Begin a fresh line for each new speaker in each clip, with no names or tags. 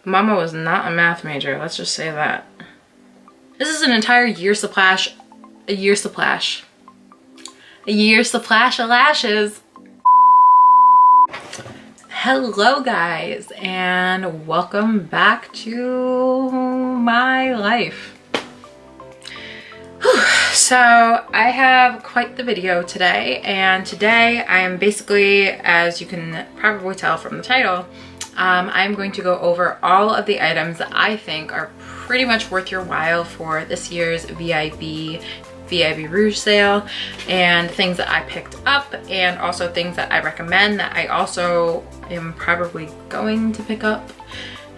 Mama was not a math major, let's just say that. This is an entire year supply, a year supply of lashes. Hello guys, and welcome back to my life. So I have quite the video today, and today I am basically, as you can probably tell from the title, I'm going to go over all of the items that I think are pretty much worth your while for this year's VIB Rouge sale, and things that I picked up, and also things that I recommend that I also am probably going to pick up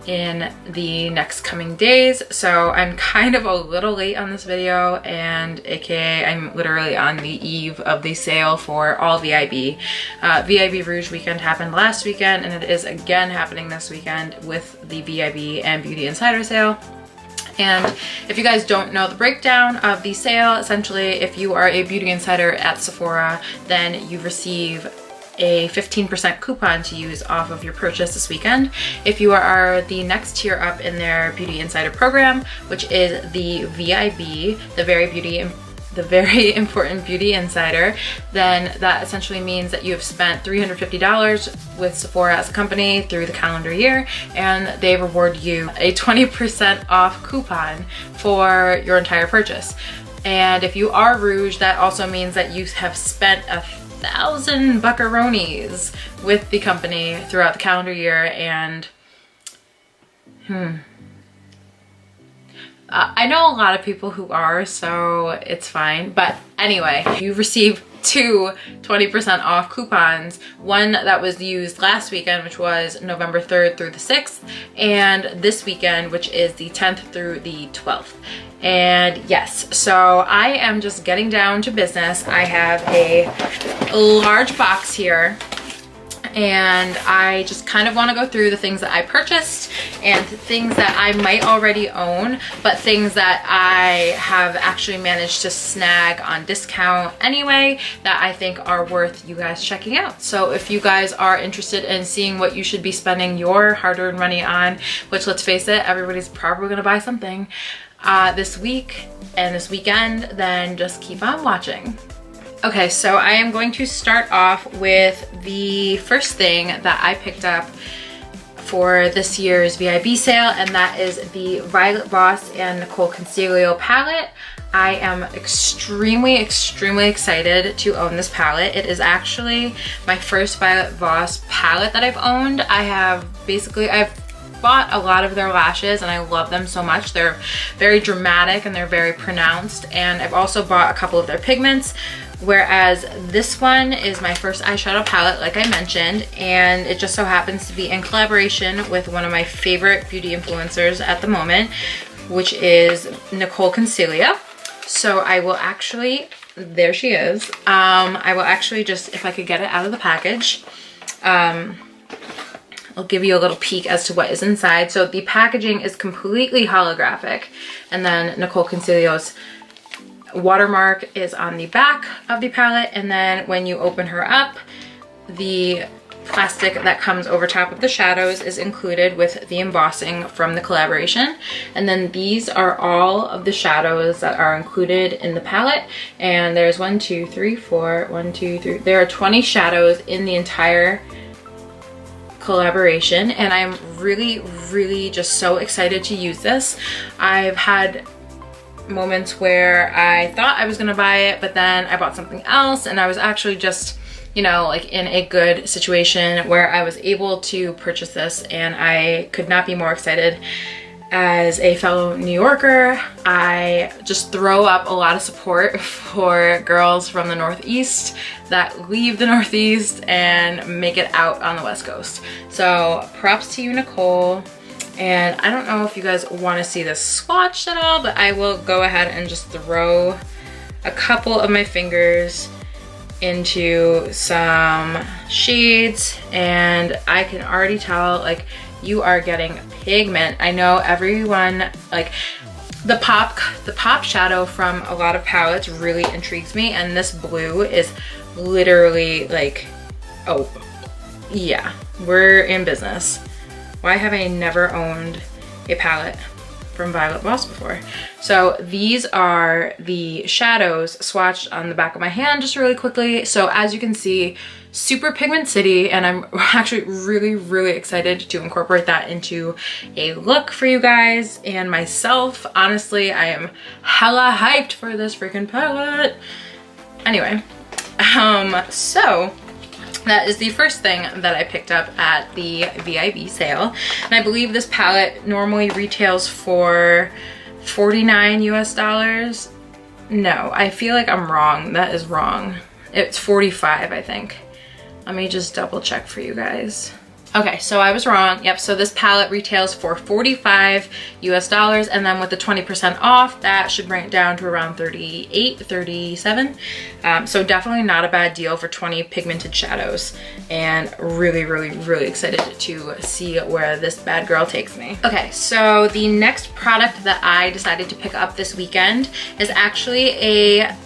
in the next coming days. So I'm kind of a little late on this video, and aka I'm literally on the eve of the sale for all VIB. VIB Rouge weekend happened last weekend, and it is again happening this weekend with the VIB and Beauty Insider sale. And if you guys don't know the breakdown of the sale, essentially if you are a Beauty Insider at Sephora, then you receive a 15% coupon to use off of your purchase this weekend. If you are the next tier up in their Beauty Insider program, which is the VIB, the very important Beauty Insider, then that essentially means that you have spent $350 with Sephora as a company through the calendar year, and they reward you a 20% off coupon for your entire purchase. And if you are Rouge, that also means that you have spent 1,000 buckaroonies with the company throughout the calendar year, and I know a lot of people who are, so it's fine. But anyway, you receive two 20% off coupons, one that was used last weekend, which was November 3rd through the 6th, and this weekend, which is the 10th through the 12th. And yes, so I am just getting down to business. I have a large box here, and I just kind of want to go through the things that I purchased and things that I might already own, but things that I have actually managed to snag on discount anyway that I think are worth you guys checking out. So if you guys are interested in seeing what you should be spending your hard-earned money on, which let's face it, everybody's probably gonna buy something this week and this weekend, then just keep on watching. Okay, so I am going to start off with the first thing that I picked up for this year's VIB sale, and that is the Violet Voss and Nicole Consiglio palette. I am extremely excited to own this palette. It is actually my first Violet Voss palette that I've owned. I've bought a lot of their lashes, and I love them so much. They're very dramatic and they're very pronounced, and I've also bought a couple of their pigments, whereas this one is my first eyeshadow palette, like I mentioned, and it just so happens to be in collaboration with one of my favorite beauty influencers at the moment, which is Nicole Consiglio. So I will actually, there she is. I will actually just, if I could get it out of the package, I'll give you a little peek as to what is inside. So the packaging is completely holographic, and then Nicole Consiglio's watermark is on the back of the palette, and then when you open her up, the plastic that comes over top of the shadows is included with the embossing from the collaboration. And then these are all of the shadows that are included in the palette, and there's 1, 2, 3, 4, 1, 2, 3. There are 20 shadows in the entire collaboration, and I'm really just so excited to use this. I've had moments where I thought I was gonna buy it, but then I bought something else, and I was actually just, you know, like in a good situation where I was able to purchase this, and I could not be more excited. As a fellow New Yorker, I just throw up a lot of support for girls from the Northeast that leave the Northeast and make it out on the West Coast. So props to you, Nicole. And I don't know if you guys want to see this swatched at all, but I will go ahead and just throw a couple of my fingers into some shades, and I can already tell, like, you are getting pigment. I know everyone, like, the pop shadow from a lot of palettes really intrigues me, and this blue is literally like, oh yeah, we're in business. why have I never owned a palette from Violet Voss before? So these are the shadows swatched on the back of my hand just really quickly. So as you can see, super Pigment City, and I'm actually really excited to incorporate that into a look for you guys and myself. Honestly, I am hella hyped for this freaking palette. Anyway, so that is the first thing that I picked up at the VIB sale. And I believe this palette normally retails for $49 US. No, I feel like I'm wrong. That is wrong. It's 45, I think. Let me just double check for you guys. Okay, so I was wrong. Yep, so this palette retails for $45 US, and then with the 20% off, that should bring it down to around 38, 37. So definitely not a bad deal for 20 pigmented shadows, and really excited to see where this bad girl takes me. Okay, so the next product that I decided to pick up this weekend is actually a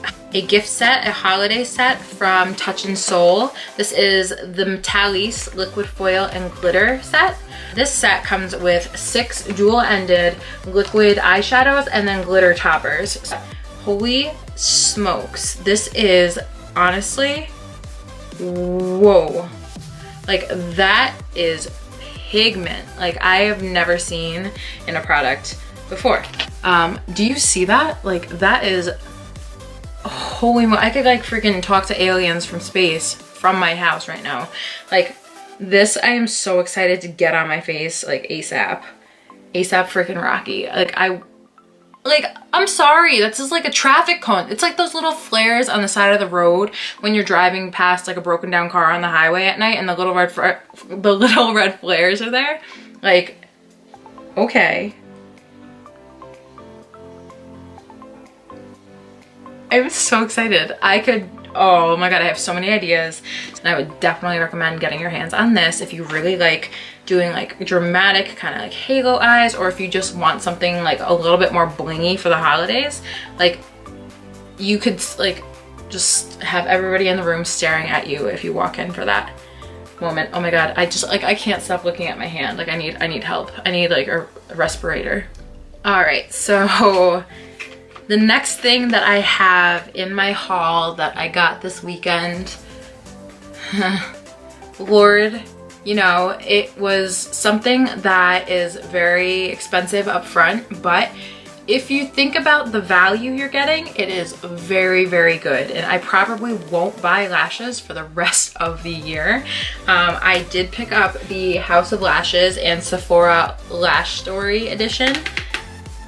gift set, a holiday set from Touch in Soul. This is the Metallice liquid foil and glitter set. This set comes with 6 dual-ended liquid eyeshadows and then glitter toppers. Holy smokes, this is honestly, whoa. Like, that is pigment like I have never seen in a product before. Do you see that? Like, that is, holy mo, I could like freaking talk to aliens from space from my house right now. Like, this, I am so excited to get on my face like ASAP freaking Rocky. I'm sorry, that's just like a traffic cone. It's like those little flares on the side of the road when you're driving past like a broken down car on the highway at night and the little red flares are there. Like, okay. I'm so excited. Oh my god, I have so many ideas, and I would definitely recommend getting your hands on this if you really like doing like dramatic kind of like halo eyes, or if you just want something like a little bit more blingy for the holidays. Like, you could like just have everybody in the room staring at you if you walk in for that moment. Oh my god, I just like, I can't stop looking at my hand. Like, I need help. I need like a respirator. All right, so the next thing that I have in my haul that I got this weekend, Lord, you know, it was something that is very expensive up front, but if you think about the value you're getting, it is very good. And I probably won't buy lashes for the rest of the year. I did pick up the House of Lashes and Sephora Lash Story edition.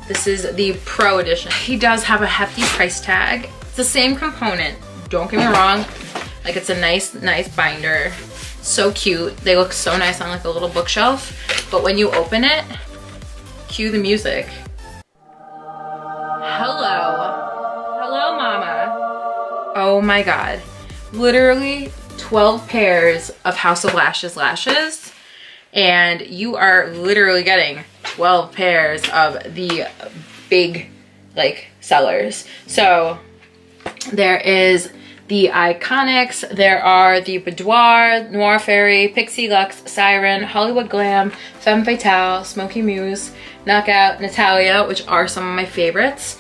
This is the Pro edition. He does have a hefty price tag. It's the same component, don't get me wrong. Like, it's a nice binder. So cute. They look so nice on like a little bookshelf. But when you open it, cue the music. Hello mama. Oh my god. Literally 12 pairs of House of Lashes lashes. And you are literally getting 12 pairs of the big like sellers. So there is the Iconics, there are the Boudoir, Noir Fairy, Pixie Luxe, Siren, Hollywood Glam, Femme Fatale, Smoky Muse, Knockout, Natalia, which are some of my favorites,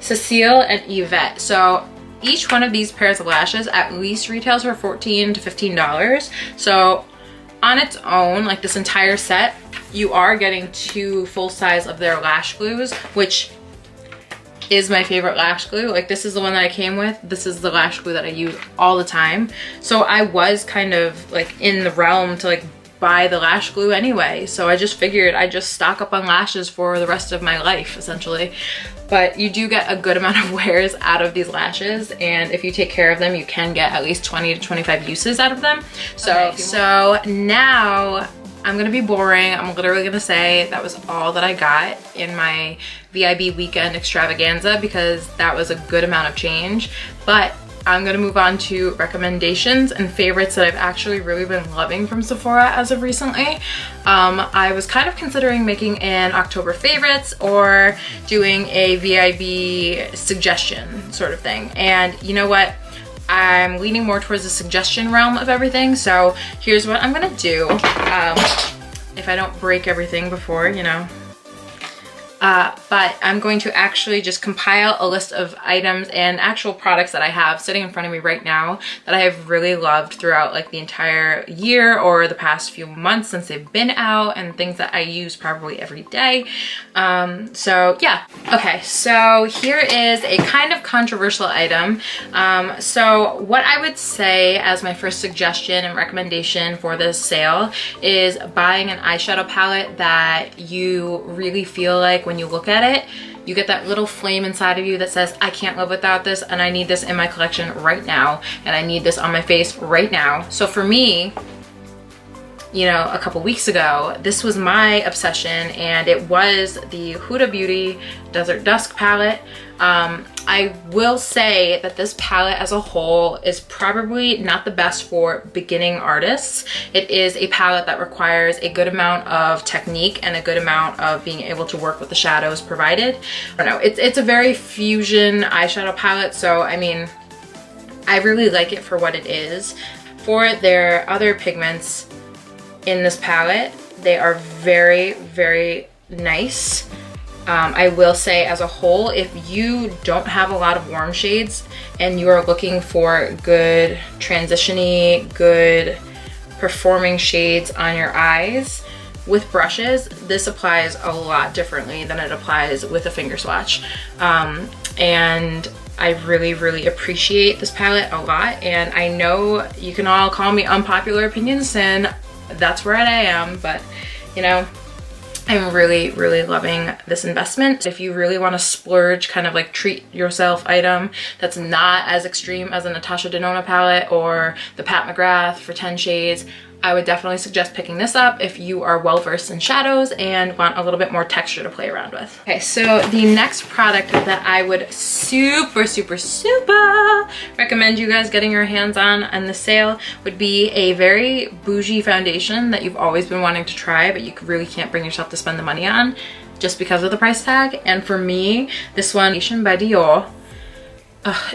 Cecile, and Yvette. So each one of these pairs of lashes at least retails for $14 to $15. So on its own, like this entire set, you are getting 2 full size of their lash glues, which is my favorite lash glue. Like, this is the one that I came with. This is the lash glue that I use all the time. So I was kind of like in the realm to like buy the lash glue anyway. So I just figured I'd just stock up on lashes for the rest of my life, essentially. But you do get a good amount of wears out of these lashes, and if you take care of them, you can get at least 20 to 25 uses out of them. So, so now I'm gonna be boring. I'm literally gonna say that was all that I got in my VIB weekend extravaganza, because that was a good amount of change. But I'm gonna move on to recommendations and favorites that I've actually really been loving from Sephora as of recently. I was kind of considering making an October favorites or doing a VIB suggestion sort of thing. And you know what? I'm leaning more towards the suggestion realm of everything. So here's what I'm gonna do. if I don't break everything before, you know. But I'm going to actually just compile a list of items and actual products that I have sitting in front of me right now that I have really loved throughout like the entire year or the past few months since they've been out, and things that I use probably every day. So yeah. Okay, so here is a kind of controversial item. So what I would say as my first suggestion and recommendation for this sale is buying an eyeshadow palette that you really feel like when you look at it, you get that little flame inside of you that says, I can't live without this, and I need this in my collection right now, and I need this on my face right now. So for me, you know, a couple weeks ago, this was my obsession, and it was the Huda Beauty Desert Dusk palette. I will say that this palette as a whole is probably not the best for beginning artists. It is a palette that requires a good amount of technique and a good amount of being able to work with the shadows provided. I don't know, it's a very fusion eyeshadow palette, so I mean, I really like it for what it is. For their other pigments in this palette, they are very, very nice. I will say as a whole, if you don't have a lot of warm shades and you are looking for good transition-y, good performing shades on your eyes with brushes, this applies a lot differently than it applies with a finger swatch. And I really, really appreciate this palette a lot, and I know you can all call me unpopular opinions, and that's where I am, but you know, I'm really, really loving this investment. If you really want to splurge, kind of like treat yourself item that's not as extreme as a Natasha Denona palette or the Pat McGrath for 10 shades, I would definitely suggest picking this up if you are well versed in shadows and want a little bit more texture to play around with. Okay, so the next product that I would super, super, super recommend you guys getting your hands on the sale would be a very bougie foundation that you've always been wanting to try, but you really can't bring yourself to spend the money on just because of the price tag. And for me, this one, by Dior,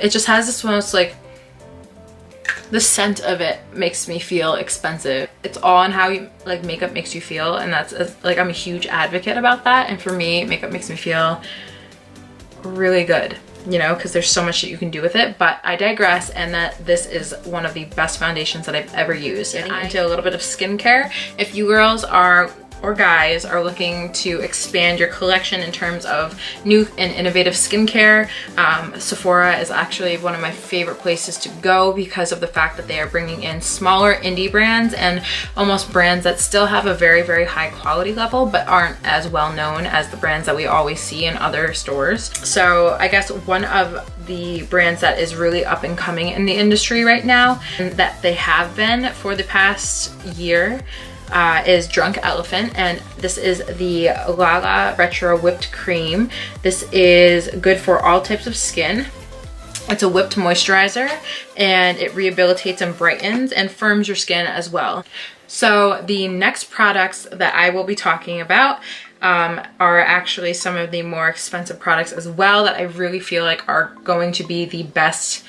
it just has this most like, the scent of it makes me feel expensive. It's all on how you like makeup makes you feel, and that's like, I'm a huge advocate about that. And for me, makeup makes me feel really good, you know, because there's so much that you can do with it. But I digress, and that this is one of the best foundations that I've ever used. Getting into a little bit of skincare, if you girls are or guys are looking to expand your collection in terms of new and innovative skincare, Sephora is actually one of my favorite places to go because of the fact that they are bringing in smaller indie brands and almost brands that still have a very, very high quality level but aren't as well known as the brands that we always see in other stores. So I guess one of the brands that is really up and coming in the industry right now, and that they have been for the past year, is Drunk Elephant, and this is the Lala Retro Whipped Cream. This is good for all types of skin. It's a whipped moisturizer, and it rehabilitates and brightens and firms your skin as well. So the next products that I will be talking about are actually some of the more expensive products as well that I really feel like are going to be the best,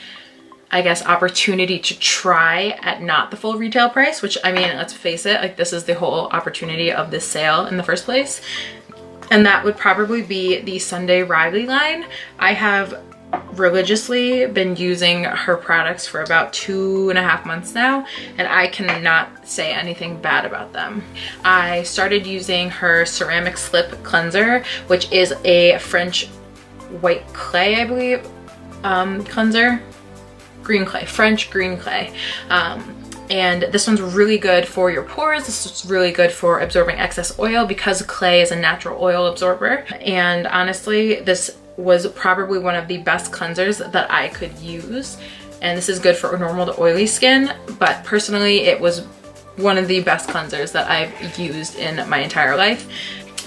I guess, opportunity to try at not the full retail price, which, I mean, let's face it, like, this is the whole opportunity of this sale in the first place. And that would probably be the Sunday Riley line. I have religiously been using her products for about 2.5 months now, and I cannot say anything bad about them. I started using her Ceramic Slip Cleanser, which is a French white clay, I believe, cleanser. Green clay, French green clay. And this one's really good for your pores. This is really good for absorbing excess oil because clay is a natural oil absorber. And honestly, this was probably one of the best cleansers that I could use. And this is good for normal to oily skin, but personally, it was one of the best cleansers that I've used in my entire life.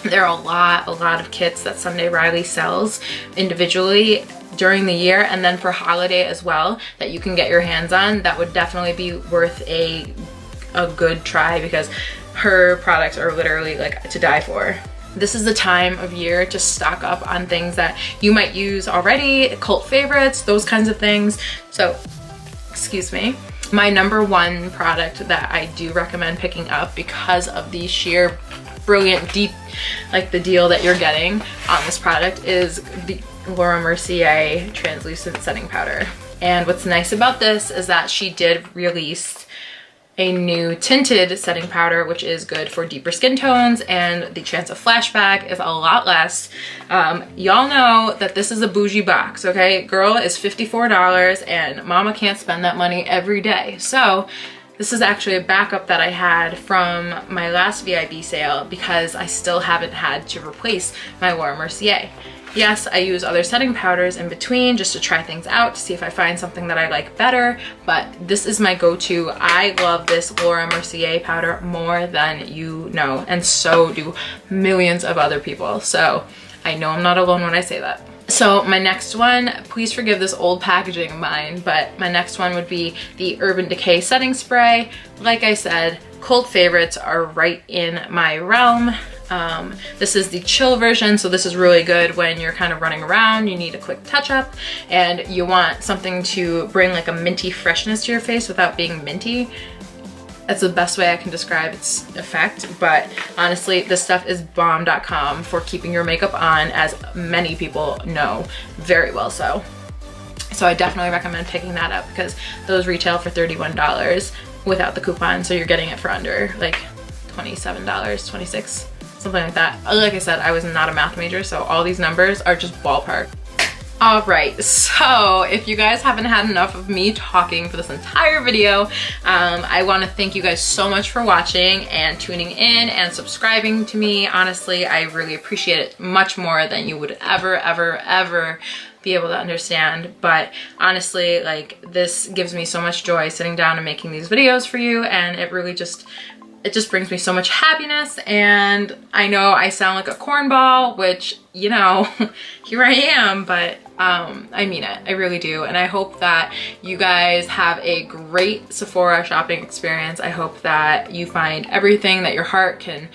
There are a lot of kits that Sunday Riley sells individually during the year, and then for holiday as well, that you can get your hands on. That would definitely be worth a good try because her products are literally like to die for. This is the time of year to stock up on things that you might use already, cult favorites, those kinds of things. So, excuse me. my number one product that I do recommend picking up because of the sheer brilliant deep, like the deal that you're getting on this product, is the Laura Mercier translucent setting powder. And what's nice about this is that she did release a new tinted setting powder, which is good for deeper skin tones, and the chance of flashback is a lot less. Y'all know that this is a bougie box, okay? Girl is $54 and mama can't spend that money every day. So this is actually a backup that I had from my last VIB sale because I still haven't had to replace my Laura Mercier. Yes, I use other setting powders in between just to try things out to see if I find something that I like better, but this is my go-to. I love this Laura Mercier powder more than you know, and so do millions of other people. So I know I'm not alone when I say that. So my next one, please forgive this old packaging of mine, but my next one would be the Urban Decay setting spray. Like I said, cult favorites are right in my realm. This is the chill version, so this is really good when you're kind of running around, you need a quick touch up, and you want something to bring like a minty freshness to your face without being minty. That's the best way I can describe its effect, but honestly, this stuff is bomb.com for keeping your makeup on, as many people know very well so. So I definitely recommend picking that up because those retail for $31 without the coupon, so you're getting it for under like $27, $26. Something like that. Like I said, I was not a math major, so all these numbers are just ballpark. All right, so if you guys haven't had enough of me talking for this entire video, I want to thank you guys so much for watching and tuning in and subscribing to me. Honestly, I really appreciate it much more than you would ever be able to understand. But honestly, like, this gives me so much joy sitting down and making these videos for you, and it really just brings me so much happiness. And I know I sound like a cornball, which, you know, here I am, but I mean it, I really do. And I hope that you guys have a great Sephora shopping experience. I hope that you find everything that your heart can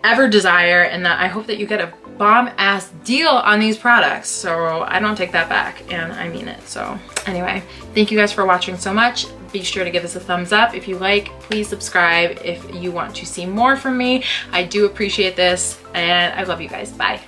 ever desire, and that I hope that you get a bomb-ass deal on these products. So I don't take that back, and I mean it. So anyway, thank you guys for watching so much. Be sure to give us a thumbs up if you like. Please subscribe if you want to see more from me. I do appreciate this, and I love you guys. Bye.